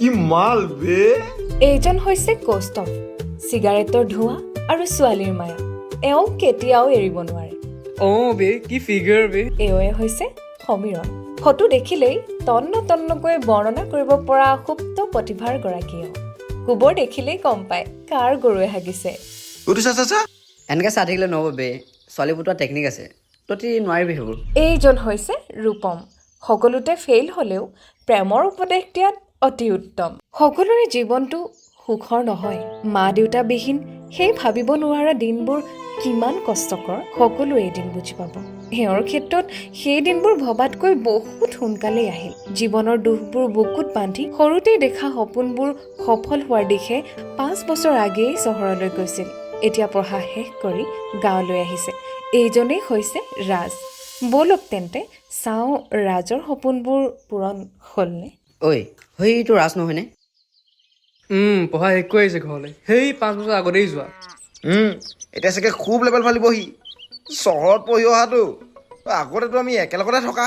কি মাল বে এইজন হৈছে কৌস্তভ চিগাৰেটৰ ধোঁৱা আৰু ছোৱালীৰ মায়া এওঁ কেতিয়াও এৰিব নোৱাৰে বে কি ফিগাৰ বে এওঁৱে হৈছে সমীৰণ ফটো দেখিলেই তন্নকৈ বৰ্ণনা কৰিব পৰা সুপ্ত প্ৰতিভাৰ গৰাকী এওঁ গোবৰ দেখিলেই গম পায় কাৰ গৰুৱে হাগিছে এনেকৈ চাই থাকিলে নহ'ব বে ছোৱালী পুতোৱা টেকনিক আছে তহঁতি নোৱাৰিবি সেইবোৰ এইজন হৈছে ৰূপম সকলোতে ফেইল হ'লেও প্ৰেমৰ উপদেশ দিয়াত অতি উত্তম সকলোৰে জীৱনটো সুখৰ নহয় মা দেউতাবিহীন সেই ভাবিব নোৱাৰা দিনবোৰ কিমান কষ্টকৰ সকলোৱে এদিন বুজি পাব এওঁৰ ক্ষেত্ৰত সেই দিনবোৰ ভবাতকৈ বহুত সোনকালেই আহিল জীৱনৰ দুখবোৰ বুকুত বান্ধি সৰুতেই দেখা সপোনবোৰ সফল হোৱাৰ দিশে 5 বছৰ আগেয়ে চহৰলৈ গৈছিল এতিয়া পঢ়া শেষ কৰি গাঁৱলৈ আহিছে এইজনেই হৈছে ৰাজ বলক তেন্তে চাওঁ ৰাজৰ সপোনবোৰ পূৰণ হ'লনে ঐ সেইটো ৰাজ নহয়নে পঢ়া শেষ কৰি আহিছে ঘৰলৈ সেই 5 বছৰ আগতেই যোৱা এতিয়া চাগে খুব লেভেল ফালিবহি চহৰত পঢ়ি অহাটো আগতেতো আমি একেলগতে থকা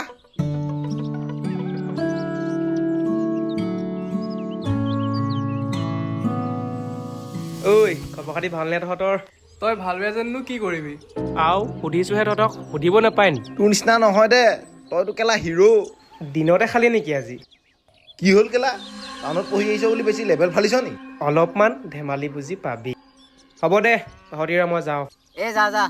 ঐ খবৰ খাতি ভালনে তহঁতৰ তই ভাল বেয়া জানো কি কৰিবি আও সুধিছোহে তহঁতক সুধিব নাপায় নি তোৰ নিচিনা নহয় দে তইতো কেলা হিৰো দিনতে খালি নেকি আজি কি হ'ল কেলা টাউনত পঢ়ি আহিছ বুলি বেছি লেভেল ফালিছ নি অলপমান ধেমালি বুজি পাবি হ'ব দে তহঁতি আৰু মই যাওঁ এ যা যা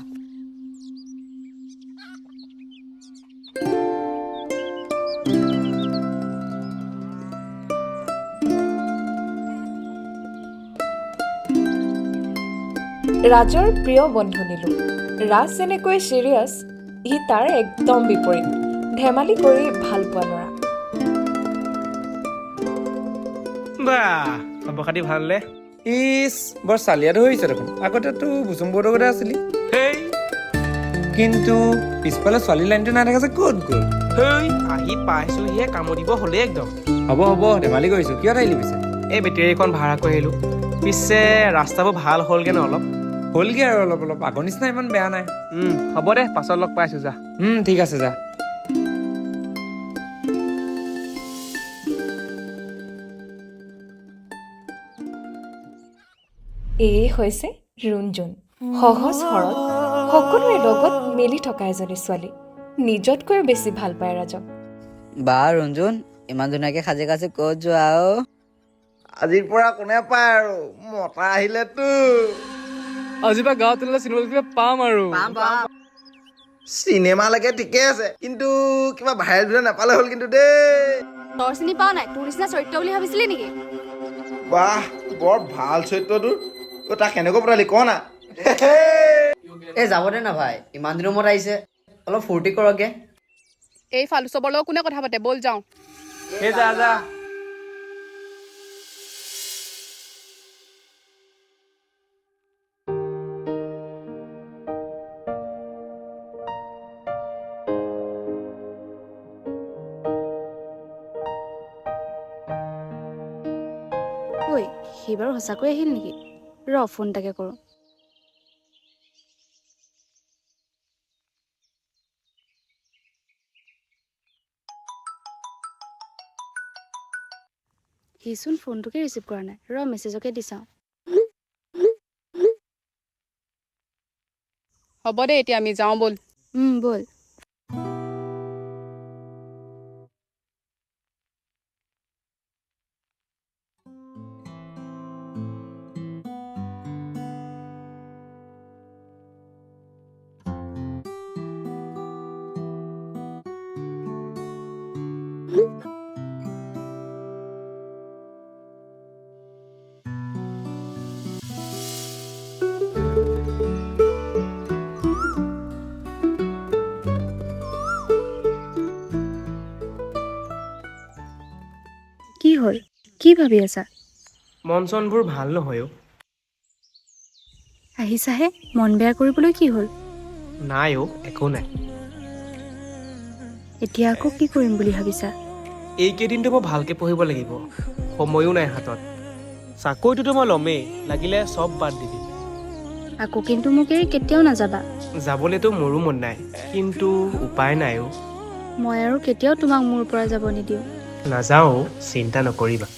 ৰাজৰ প্ৰিয় বন্ধু নীলু ৰাজ যেনেকৈ চিৰিয়াছ সি তাৰ একদম বিপৰীত ধেমালি কৰি ভাল পোৱা ল'ৰা বাহ খবৰ খাতি ভালনে ইছ বৰ চালিয়াটো হৈছে দেখোন আগতেতো ভুচুম বৰ্ডৰ কথা আছিলি হেই কিন্তু পিছফালে ছোৱালী লাইনটো নাথাকে যে ক'ত গ'ল হেই আহি পাইছোহিহে কামো দিব হ'লেই একদম হ'ব ধেমালি কৰিছোঁ কিয় আহিলি পিছে এই বেটেৰীখন ভাড়া কৰি আহিলোঁ পিছে ৰাস্তাবোৰ ভাল হ'লগৈ ন অলপ হ'লগৈ আৰু অলপ আগৰ নিচিনা ইমান বেয়া নাই হ'ব দে পাছত লগ পাইছোঁ যা ঠিক আছে যা এই হৈছে ৰুণজুন সহজ সৰল সকলোৰে লগত মিলি থকা এজনী ছোৱালী নিজতকৈ বেছি ভাল পায় ৰাজক বা ৰঞ্জুন ইমান ধুনীয়াকৈ সাজি কাচি ক'ত যোৱা আজিৰ পৰা কোনে পায় আৰু মতা আহিলেতো আজিৰ পৰা গাঁৱত চিনেমা পাম আৰু চিনেমালৈকে ঠিকে আছে কিন্তু কিবা ভাইৰেল ভিডিঅ' নাপালে হ'ল কিন্তু দেই তই চিনি পাও নাই তোৰ নিচিনা চৰিত্ৰ বুলি ভাবিছিলি নেকি বাহ বৰ ভাল চৰিত্ৰটো তাক কেনেকৈ পঠালি ক না এই যাব দে না ভাই ইমান দিনৰ মূৰত আহিছে অলপ ফূৰ্তি কৰকে এই ফালু চবৰ লগত কোনে কথা পাতে বল যাওঁ এই যা যা ঐ সি বাৰু সঁচাকৈ আহিল নেকি ৰ ফোন এটাকে কৰোঁ সিচোন ফোনটোকে ৰিচিভ কৰা নাই ৰ মেছেজকে দি চাওঁ হ'ব দে এতিয়া আমি যাওঁ ব'ল ব'ল কি হ'ল কি ভাবি আছা মন চনবোৰ ভাল নহয় অ' আহিছাহে মন বেয়া কৰিবলৈ কি হ'ল নাই অ' একো নাই এতিয়া আকৌ কি কৰিম বুলি ভাবিছা এইকেইদিনটো মই ভালকৈ পঢ়িব লাগিব সময়ো নাই হাতত চাকৰিটোতো মই ল'মেই লাগিলে চব বাদ দিবি আকৌ কিন্তু মোক এৰি কেতিয়াও নাযাবা যাবলৈতো মোৰো মন নাই কিন্তু উপায় নাই অ' মই আৰু কেতিয়াও তোমাক মোৰ পৰা যাব নিদিওঁ নাযাওঁ চিন্তা নকৰিবা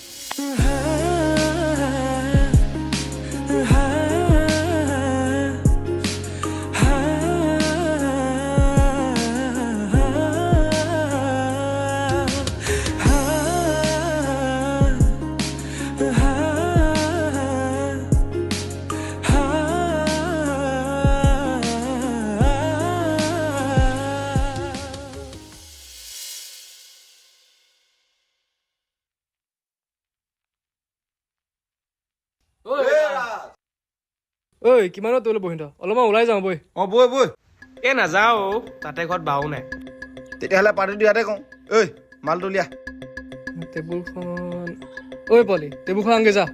ঐ কিমানত তোলৈ বহি অলপমান ওলাই যাওঁ বৈ অঁ বৈ বৈ এ নাযাওঁ তাতে ঘৰত বাও নাই। তেতিয়াহ'লে পাৰ্টিটো ইয়াতে কওঁ ঐ মালটো উলিয়া টেবুলখন ঐ পোৱালি টেবুলখন আনগে যা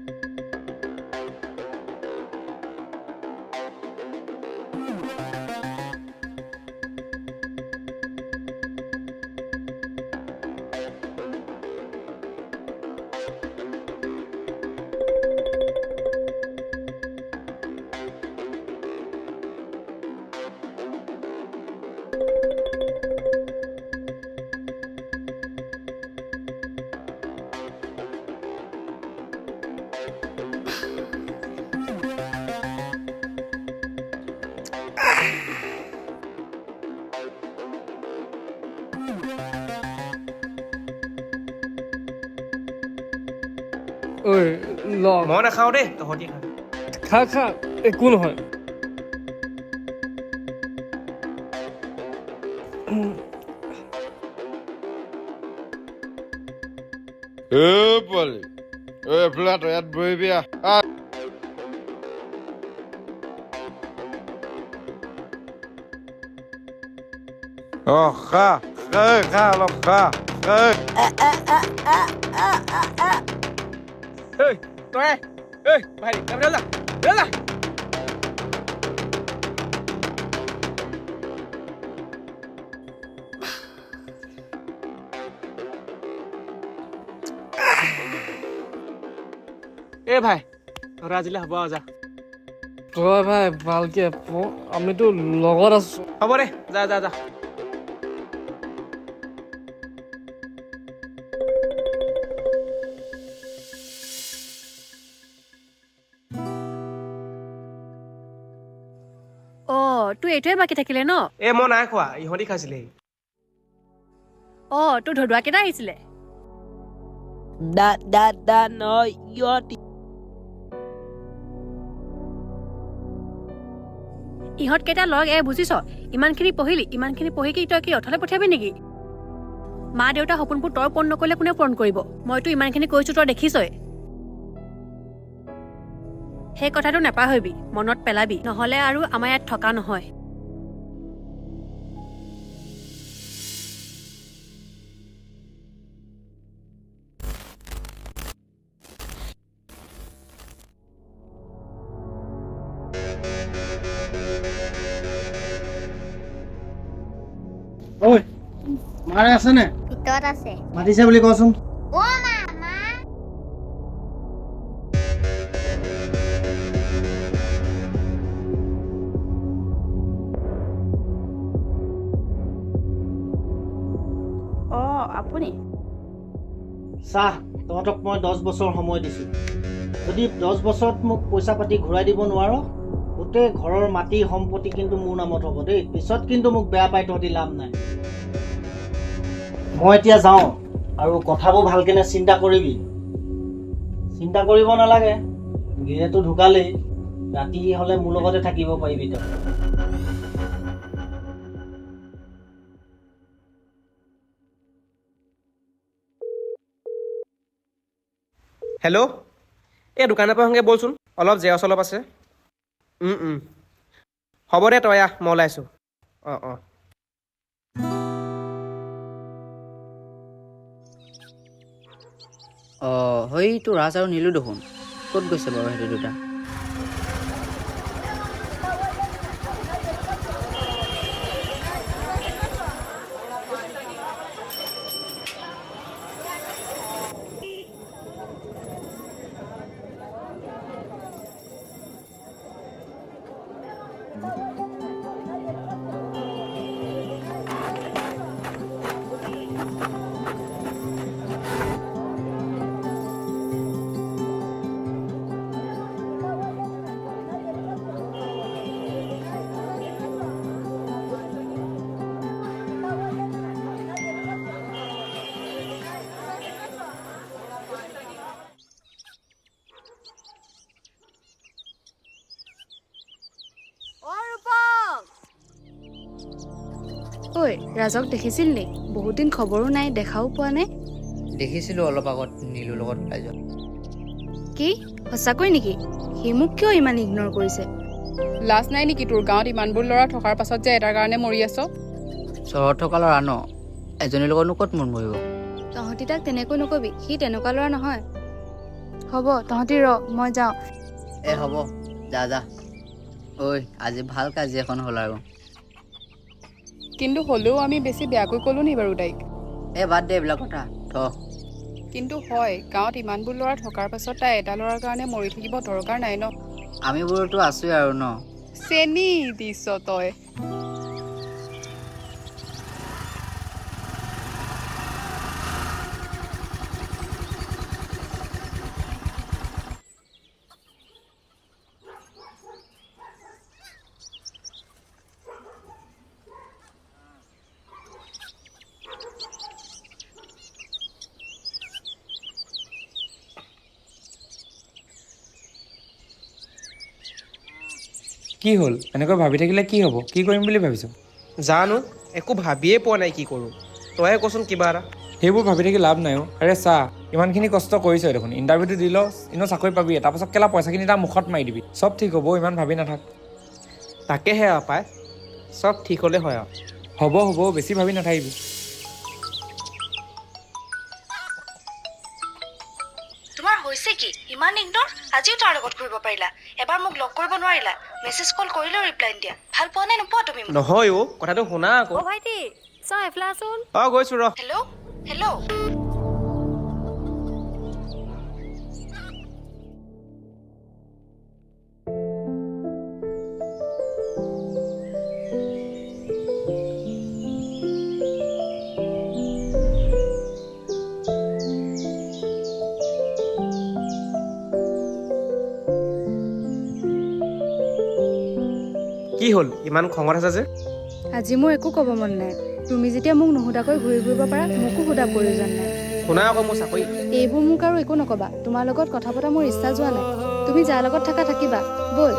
ঐ ল মই নাখাওঁ দেই তহঁতি খা। খা একো নহয় পোৱালি এফালে তই ইয়াত বহিবি আহ অঁ খা খা অলপ খা এই তই এই ভাই যা যা এ ভাই তৰা আজিলে হ'ব আৰু যা তই ভাই ভালকে আমিতো লগত আছো হ'ব দে যা যা যা অঁ তোৰ এইটোৱে বাকী থাকিলে ন? এ মই নাই খোৱা ইহঁতি খাইছিলেহি অঁ তোৰ ধদুৱা কেইটা আহিছিলে? ইহঁত কেইটা লগ বুজিছ? ইমানখিনি পঢ়ি কি তই কি অথলে পঠিয়াবি নেকি? মা দেউতা সপোনবোৰ তই পূৰণ নকৰিলে কোনে পূৰণ কৰিব? মইতো ইমানখিনি কৈছো তই দেখিছই। সেই কথাটো নাপাহৰিবি, মনত পেলাবি, নহ'লে আৰু আমাৰ ইয়াত থকা নহয়। ঐ মাৰে আছে নে? ভিতৰত আছে। মাতিছে বুলি কচোন। আপুনি চাহ তহঁতক মই 10 বছৰ সময় দিছোঁ। যদি 10 বছৰত মোক পইচা পাতি ঘূৰাই দিব নোৱাৰ, গোটেই ঘৰৰ মাটি সম্পত্তি কিন্তু মোৰ নামত হ'ব দেই। পিছত কিন্তু মোক বেয়া পাই তহঁতি লাভ নাই। মই এতিয়া যাওঁ, আৰু কথাবোৰ ভালকেনে চিন্তা কৰিবি। চিন্তা কৰিব নালাগে, গিৰেটো ঢুকালেই, ৰাতি হ'লে মোৰ লগতে থাকিব পাৰিবি তই। হেল্ল' এই দোকানৰ পৰা আহোঁগৈ ব'লচোন, অলপ জেৰক্স অলপ আছে। হ'ব দে তই আহ, মই ওলাইছোঁ। অঁ অঁ অঁ হয়তো ৰাজ আৰু নীলো দেখোন। ক'ত গৈছে বাৰু সেইটো দুটা? ঐ ৰাজক দেখিছিল নি? বহুত দিন খবৰো নাই, দেখাও পোৱা নাই। দেখিছিলোঁ অলপ আগত নীলুৰ লগত ওলাই যোৱা। কি সঁচাকৈ নেকি? সি মোক কিয় ইমান ইগন'ৰ কৰিছে? লাজ নাই নেকি তোৰ গাঁৱত ইমানবোৰ ল'ৰা থকাৰ পাছত যে এটাৰ কাৰণে মৰি আছ? চহৰত থকা ল'ৰা ন, এজনীৰ লগতনো ক'ত মন মৰিব। তহঁতি তাক তেনেকৈ নকবি, সি তেনেকুৱা ল'ৰা নহয়। হ'ব তহঁতি ৰ, মই যাওঁ। হ'ব, যা। ঐ আজি ভাল কাজিয়াখন হ'ল আৰু। কিন্তু হ'লেও আমি বেছি বেয়াকৈ ক'লো নি বাৰু তাইক? বাদ দে এইবিলাক কথা, থ। কিন্তু হয়, গাঁৱত ইমানবোৰ ল'ৰা থকাৰ পাছত তাই এটা ল'ৰাৰ কাৰণে মৰি থাকিব দৰকাৰ নাই ন? আমিবোৰতো আছোৱেই আৰু ন। চেনি দিছ তই। কি হ'ল? এনেকৈ ভাবি থাকিলে কি হ'ব? কি কৰিম বুলি ভাবিছ? জানো, একো ভাবিয়ে পোৱা নাই কি কৰোঁ। তইহে কচোন কিবা এটা। সেইবোৰ ভাবি থাকি লাভ নাই অ'। আৰে চা, ইমানখিনি কষ্ট কৰিছ দেখোন, ইণ্টাৰভিউটো দি ল, এনেও চাকৰি পাবি, তাৰপাছত কেলা পইচাখিনি তাৰ মুখত মাৰি দিবি, চব ঠিক হ'ব, ইমান ভাবি নাথাক। তাকেহে আৰু পাই, চব ঠিক হ'লে হয় আৰু। হ'ব, বেছি ভাবি নাথাকিবি। তোমাৰ হৈছে কি? ইমান ইগনৰ? আজিও তাৰ লগত ঘূৰিব পাৰিলা? এবাৰ মোক লগ কৰিব নোৱাৰিলা? মেছেজ কল কৰিলেও ৰিপ্লাই দিয়া। ভাল পোৱা নে নোপোৱা তুমি? নহয় অ', কথাটো শুনা আকৌ। ভাইটি চাওঁ এফালে আছোন। গৈছো ৰ। হেল্ল'। কি হ'ল? ইমান খঙত আছে যে? আজি মোৰ একো ক'ব মন নাই। তুমি যেতিয়া মোক নুসুধাকৈ ঘূৰি ফুৰিব পাৰা, মোকো সোধা প্ৰয়োজন নাই। শুনা আকৌ মোৰ চাকৰি। এইবোৰ মোক আৰু একো নকবা। তোমাৰ লগত কথা পতা মোৰ ইচ্ছা যোৱা নাই। তুমি যাৰ লগত থাকা থাকিবা, ব'ল।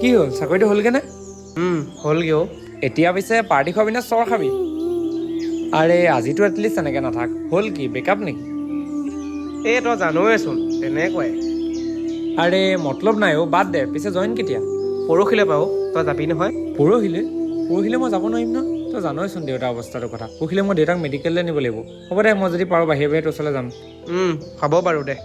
কি হ'ল? চাকৰিটো হ'লগৈ নে? হ'লগৈ অ'। এতিয়া পিছে পাৰ্টি খোৱাবি নে চৰ খাবি? আৰে আজিতো এটলিষ্ট এনেকৈ নাথাক। হ'ল কি, বেকআপ নেকি? তই জানৱেচোন, তেনেকুৱাই। আৰে মতলব নাই অ', বাদ দে। পিছে জইন কেতিয়া? পৰহিলৈ পাওঁ, তই যাবি নহয়? পৰহিলৈ মই যাব নোৱাৰিম ন? তই জানইচোন দেউতাৰ অৱস্থাটোৰ কথা। পৰহিলৈ মই দেউতাক মেডিকেললৈ নিব লাগিব। হ'ব দে, মই যদি পাৰোঁ বাহিৰে তোৰ ওচৰলৈ যাম। হ'ব বাৰু দে।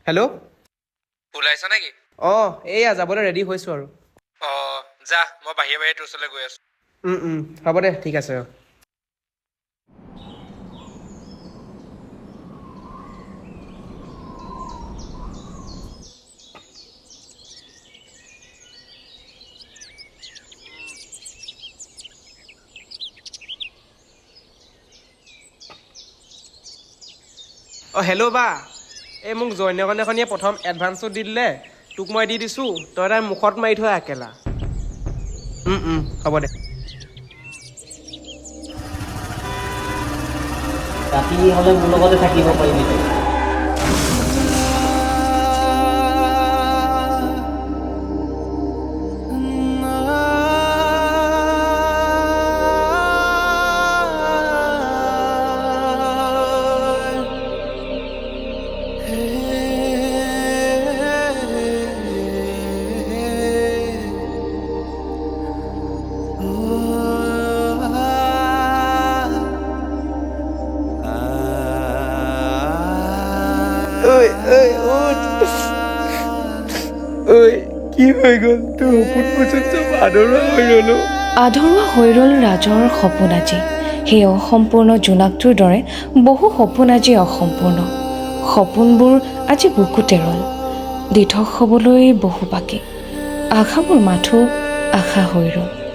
হেল্ল'। ওলাইছ নেকি? এইয়া যাবলৈ ৰেডি হৈছোঁ আৰু। যা, মই বাহিৰে তোৰ ওচৰলৈ গৈ আছোঁ। হ'ব দে, ঠিক আছে। হেল্ল' বা, মোক জয়নগনেখনিয়ে প্ৰথম এডভান্সটো দি দিলে, তোক মই দি দিছোঁ, তই তাই মুখত মাৰি থৈ একেলা। হ'ব দে। ৰাতি হ'লে মোৰ লগতে থাকিব পাৰিবি তই। কি হৈ গ'ল? তোৰ সপোন পৰ্যন্ত আধৰুৱা হৈ ৰ'লো। আধৰুৱা হৈ ৰ'ল ৰাজৰ সপোন আজি। সেই অসম্পূৰ্ণ জোনাকটোৰ দৰে বহু সপোন আজি অসম্পূৰ্ণ। সপোনবোৰ আজি বুকুতে ৰ'ল। দিঠক হ'বলৈ বহু বাকী। আশাবোৰ মাথো আশা হৈ ৰ'ল।